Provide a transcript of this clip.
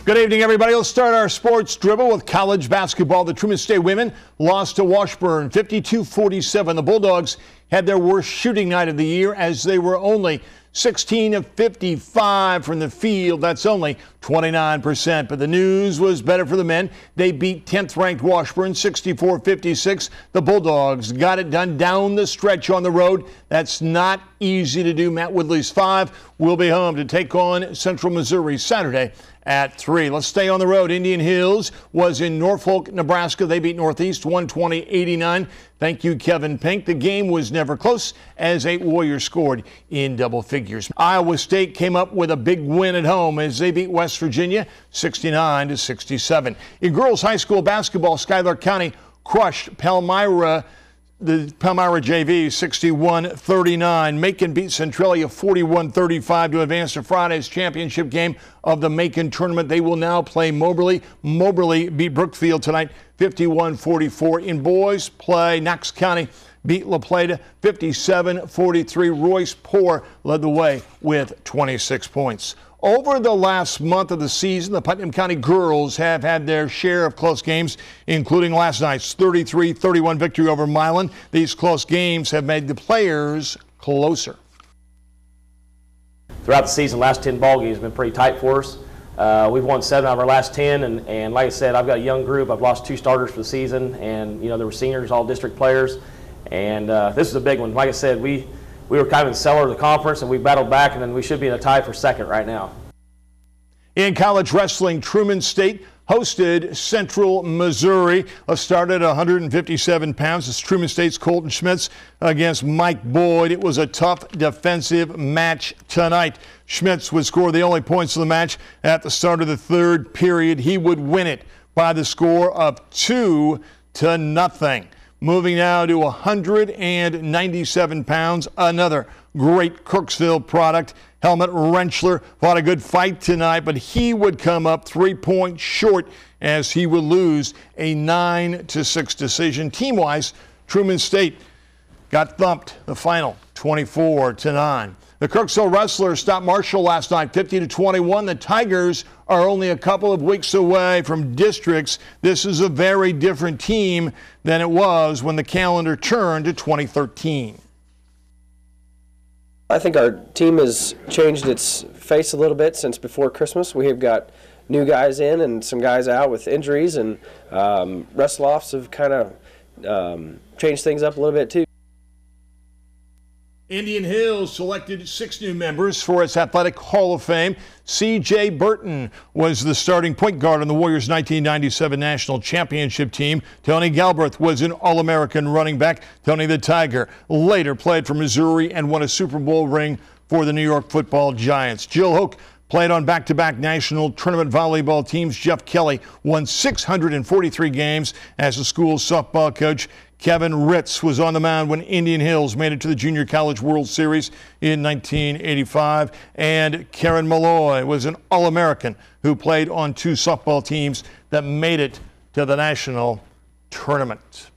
Good evening, everybody. Let's start our sports dribble with college basketball. The Truman State women lost to Washburn 52-47. The Bulldogs had their worst shooting night of the year as they were only 16 of 55 from the field. That's only 29%. But the news was better for the men. They beat 10th-ranked Washburn 64-56. The Bulldogs got it done down the stretch on the road. That's not easy to do. Matt Woodley's 5 will be home to take on Central Missouri Saturday at 3. Let's stay on the road. Indian Hills was in Norfolk, Nebraska. They beat Northeast 120-89. Thank you, Kevin Pink. The game was never close as 8 Warriors scored in double figures. Iowa State came up with a big win at home as they beat West Virginia 69-67. In girls high school basketball, Schuyler County crushed Palmyra. The Palmyra JV 61-39. Macon beat Centralia 41-35 to advance to Friday's championship game of the Macon tournament. They will now play Moberly. Moberly beat Brookfield tonight 51-44. In boys play, Knox County beat La Plata 57-43. Royce Poor led the way with 26 points. Over the last month of the season, the Putnam County girls have had their share of close games, including last night's 33-31 victory over Milan. These close games have made the players closer. Throughout the season, last 10 ball games have been pretty tight for us. We've won 7 out of our last 10, and like I said, I've got a young group. I've lost 2 starters for the season, and there were seniors, all district players, and this is a big one. Like I said, we were kind of in the cellar of the conference, and we battled back, and then we should be in a tie for second right now. In college wrestling, Truman State hosted Central Missouri. Let's start at 157 pounds. It's Truman State's Colton Schmitz against Mike Boyd. It was a tough defensive match tonight. Schmitz would score the only points of the match at the start of the third period. He would win it by the score of 2-0. Moving now to 197 pounds, another great Crooksville product. Helmut Rentschler fought a good fight tonight, but he would come up 3 points short as he would lose a 9-6 decision. Team-wise, Truman State got thumped the final 24-9. The Crooksville Wrestlers stopped Marshall last night 50-21. The Tigers are only a couple of weeks away from districts. This is a very different team than it was when the calendar turned to 2013. I think our team has changed its face a little bit since before Christmas. We have got new guys in and some guys out with injuries, and wrestle-offs have kind of changed things up a little bit too. Indian Hills selected 6 new members for its Athletic Hall of Fame. C.J. Burton was the starting point guard on the Warriors' 1997 National Championship team. Tony Galbraith was an All-American running back. Tony the Tiger later played for Missouri and won a Super Bowl ring for the New York Football Giants. Jill Hoke played on back-to-back national tournament volleyball teams. Jeff Kelly won 643 games as a school softball coach. Kevin Ritz was on the mound when Indian Hills made it to the Junior College World Series in 1985. And Karen Malloy was an All-American who played on 2 softball teams that made it to the national tournament.